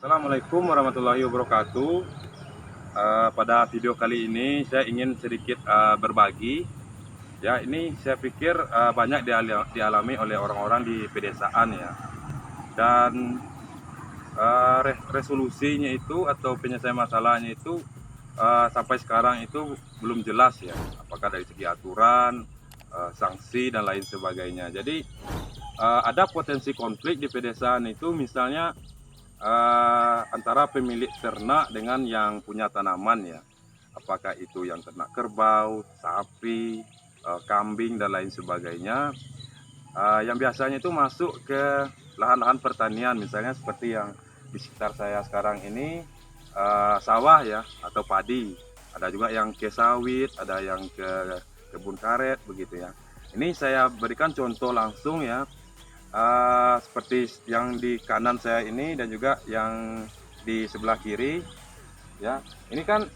Assalamualaikum warahmatullahi wabarakatuh. Pada video kali ini saya ingin sedikit berbagi. Ya, ini saya pikir banyak dialami oleh orang-orang di pedesaan ya. Dan resolusinya itu atau penyelesaian masalahnya itu sampai sekarang itu belum jelas ya. Apakah dari segi aturan, sanksi dan lain sebagainya. Jadi ada potensi konflik di pedesaan itu, misalnya antara pemilik ternak dengan yang punya tanaman ya. Apakah itu yang ternak kerbau, sapi, kambing dan lain sebagainya. Yang biasanya itu masuk ke lahan-lahan pertanian, misalnya seperti yang di sekitar saya sekarang ini, sawah ya atau padi. Ada juga yang ke sawit, ada yang ke kebun karet begitu ya. Ini saya berikan contoh langsung ya. Seperti yang di kanan saya ini dan juga yang di sebelah kiri ya. Ini kan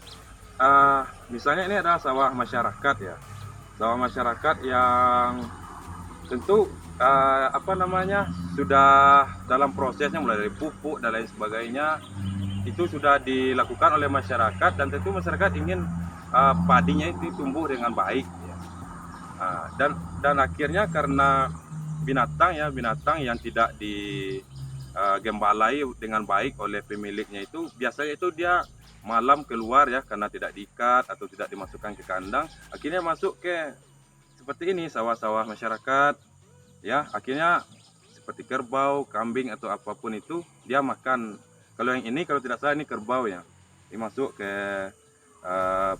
misalnya ini adalah sawah masyarakat ya, sawah masyarakat yang tentu sudah dalam prosesnya, mulai dari pupuk dan lain sebagainya, itu sudah dilakukan oleh masyarakat, dan tentu masyarakat ingin padinya itu tumbuh dengan baik ya. Dan akhirnya karena binatang yang tidak digembalai dengan baik oleh pemiliknya, itu biasanya itu dia malam keluar ya, karena tidak diikat atau tidak dimasukkan ke kandang, akhirnya masuk ke seperti ini sawah-sawah masyarakat ya. Akhirnya seperti kerbau, kambing atau apapun itu dia makan. Kalau yang ini, kalau tidak salah ini kerbau ya, dia masuk ke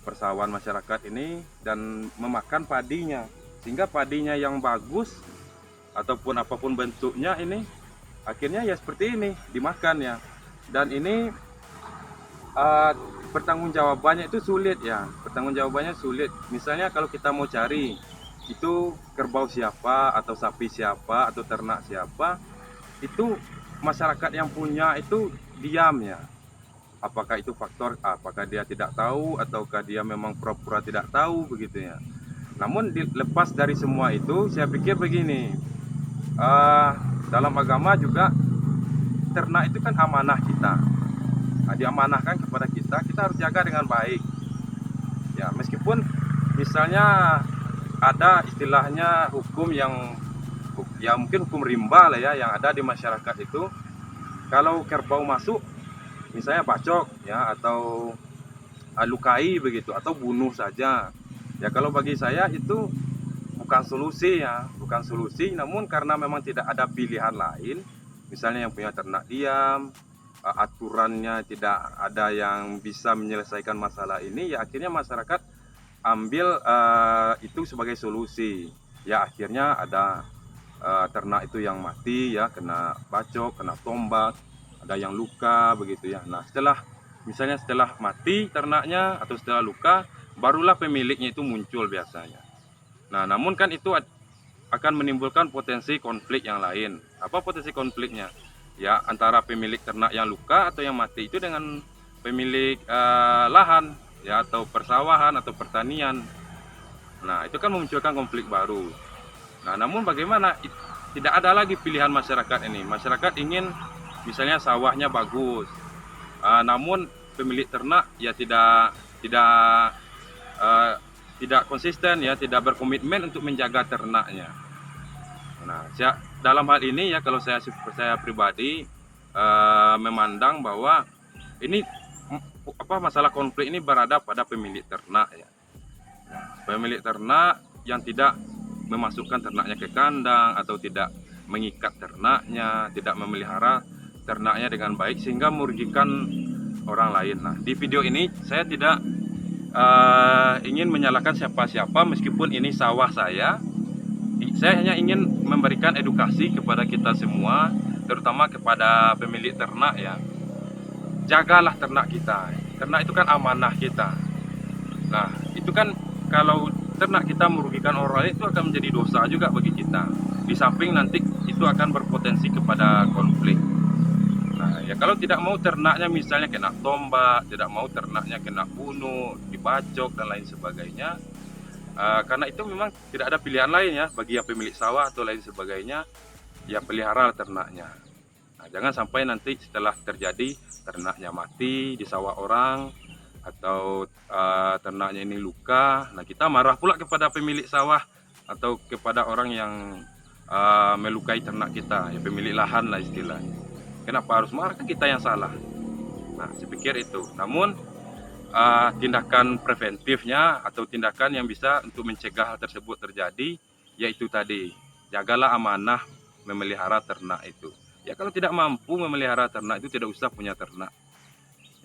persawahan masyarakat ini dan memakan padinya, sehingga padinya yang bagus ataupun apapun bentuknya ini akhirnya ya seperti ini dimakan ya. Dan ini pertanggungjawabannya itu sulit ya, pertanggungjawabannya sulit. Misalnya kalau kita mau cari itu kerbau siapa atau sapi siapa atau ternak siapa, itu masyarakat yang punya itu diam ya. Apakah itu faktor, apakah dia tidak tahu ataukah dia memang pura-pura tidak tahu begitu ya. Namun lepas dari semua itu, saya pikir begini, dalam agama juga ternak itu kan amanah kita. Diamanahkan kepada kita, kita harus jaga dengan baik ya. Meskipun misalnya ada istilahnya hukum yang ya mungkin hukum rimba lah ya, yang ada di masyarakat itu. Kalau kerbau masuk misalnya bacok ya, atau lukai begitu, atau bunuh saja ya. Kalau bagi saya itu bukan solusi ya, bukan solusi. Namun karena memang tidak ada pilihan lain, misalnya yang punya ternak diam, aturannya tidak ada yang bisa menyelesaikan masalah ini ya, akhirnya masyarakat ambil itu sebagai solusi ya. Akhirnya ada ternak itu yang mati ya, kena bacok, kena tombak, ada yang luka begitu ya. Nah, setelah mati ternaknya atau setelah luka, barulah pemiliknya itu muncul biasanya. Nah, namun kan itu akan menimbulkan potensi konflik yang lain. Apa potensi konfliknya? Ya, antara pemilik ternak yang luka atau yang mati itu dengan pemilik lahan ya, atau persawahan atau pertanian. Nah, itu kan memunculkan konflik baru. Nah, namun bagaimana? Tidak ada lagi pilihan masyarakat ini. Masyarakat ingin misalnya sawahnya bagus, namun pemilik ternak ya tidak konsisten ya, tidak berkomitmen untuk menjaga ternaknya. Nah, dalam hal ini ya, kalau saya pribadi memandang bahwa ini masalah konflik ini berada pada pemilik ternak ya. Pemilik ternak yang tidak memasukkan ternaknya ke kandang atau tidak mengikat ternaknya, tidak memelihara ternaknya dengan baik sehingga merugikan orang lain. Nah, di video ini saya tidak ingin menyalahkan siapa-siapa, meskipun ini sawah saya. Saya hanya ingin memberikan edukasi kepada kita semua, terutama kepada pemilik ternak ya. Jagalah ternak kita. Ternak itu kan amanah kita. Nah, itu kan kalau ternak kita merugikan orang lain, itu akan menjadi dosa juga bagi kita. Di samping nanti itu akan berpotensi kepada konflik. Nah, ya kalau tidak mau ternaknya misalnya kena tombak, tidak mau ternaknya kena bunuh, dibacok dan lain sebagainya, karena itu memang tidak ada pilihan lain ya bagi yang pemilik sawah atau lain sebagainya, ya pelihara ternaknya. Nah, jangan sampai nanti setelah terjadi ternaknya mati di sawah orang atau ternaknya ini luka, nah kita marah pula kepada pemilik sawah atau kepada orang yang melukai ternak kita, ya pemilik lahan lah istilahnya. Kenapa harus marah? Kan kita yang salah. Nah, saya pikir itu. Namun tindakan preventifnya atau tindakan yang bisa untuk mencegah hal tersebut terjadi, yaitu tadi, jagalah amanah memelihara ternak itu. Ya kalau tidak mampu memelihara ternak itu tidak usah punya ternak.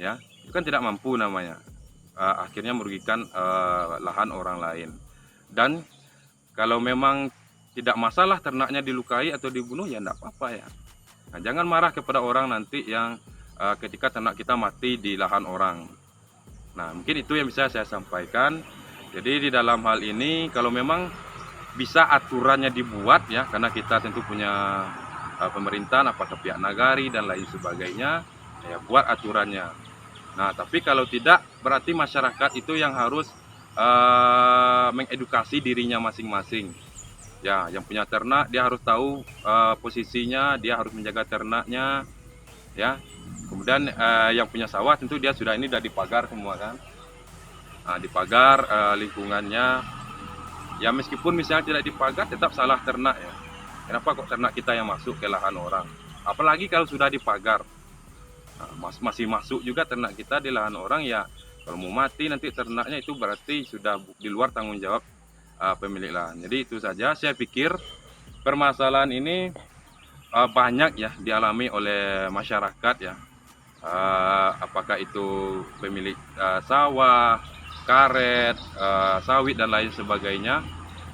Ya, itu kan tidak mampu namanya. Akhirnya merugikan lahan orang lain. Dan kalau memang tidak masalah ternaknya dilukai atau dibunuh, ya tidak apa-apa ya. Nah, jangan marah kepada orang nanti yang ketika ternak kita mati di lahan orang. Nah, mungkin itu yang bisa saya sampaikan. Jadi di dalam hal ini kalau memang bisa aturannya dibuat ya, karena kita tentu punya pemerintahan, apakah pihak nagari dan lain sebagainya, ya buat aturannya. Nah, tapi kalau tidak, berarti masyarakat itu yang harus mengedukasi dirinya masing-masing. Ya, yang punya ternak dia harus tahu posisinya, dia harus menjaga ternaknya, ya. Kemudian yang punya sawah tentu dia sudah dipagar semua kan. Nah, dipagar lingkungannya. Ya meskipun misalnya tidak dipagar tetap salah ternak ya. Kenapa kok ternak kita yang masuk ke lahan orang? Apalagi kalau sudah dipagar. Nah, masih masuk juga ternak kita di lahan orang ya. Kalau mau mati nanti ternaknya itu berarti sudah di luar tanggung jawab pemilik lahan. Jadi itu saja, saya pikir permasalahan ini banyak ya dialami oleh masyarakat ya. Apakah itu pemilik sawah, karet, sawit dan lain sebagainya.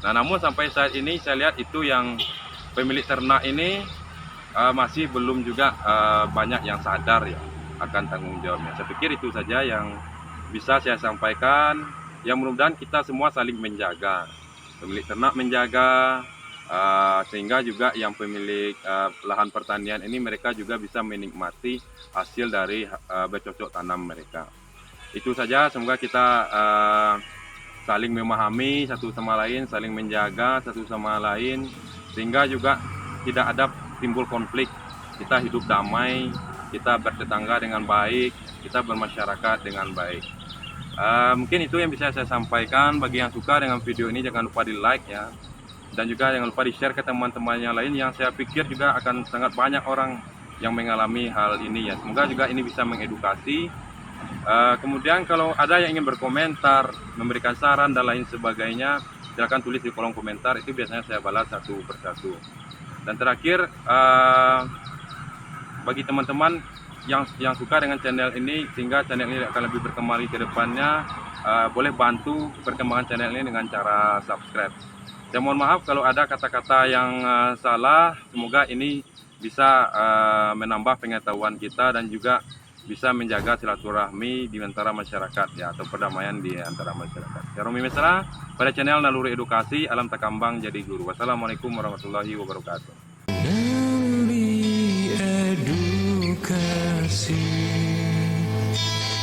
Nah, namun sampai saat ini saya lihat itu yang pemilik ternak ini masih belum juga banyak yang sadar ya akan tanggung jawabnya. Saya pikir itu saja yang bisa saya sampaikan. Yang mudah-mudahan kita semua saling menjaga, pemilik ternak menjaga, sehingga juga yang pemilik lahan pertanian ini mereka juga bisa menikmati hasil dari bercocok tanam mereka. Itu saja, semoga kita saling memahami satu sama lain, saling menjaga satu sama lain, sehingga juga tidak ada timbul konflik. Kita hidup damai, kita bertetangga dengan baik, kita bermasyarakat dengan baik. Mungkin itu yang bisa saya sampaikan. Bagi yang suka dengan video ini jangan lupa di like ya, dan juga jangan lupa di share ke teman-teman yang lain yang saya pikir juga akan sangat banyak orang yang mengalami hal ini ya. Semoga juga ini bisa mengedukasi. Kemudian kalau ada yang ingin berkomentar, memberikan saran dan lain sebagainya, silakan tulis di kolom komentar, itu biasanya saya balas satu persatu. Dan terakhir, bagi teman-teman yang suka dengan channel ini sehingga channel ini akan lebih berkembang ke depannya, boleh bantu perkembangan channel ini dengan cara subscribe. Saya mohon maaf kalau ada kata-kata yang salah. Semoga ini bisa menambah pengetahuan kita dan juga bisa menjaga silaturahmi di antara masyarakat ya, atau perdamaian di antara masyarakat. Saya Romi Mesra pada channel Naluri Edukasi, Alam Takambang Jadi Guru. Wassalamualaikum warahmatullahi wabarakatuh. Edukasi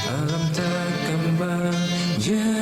Alam Takambang Jadi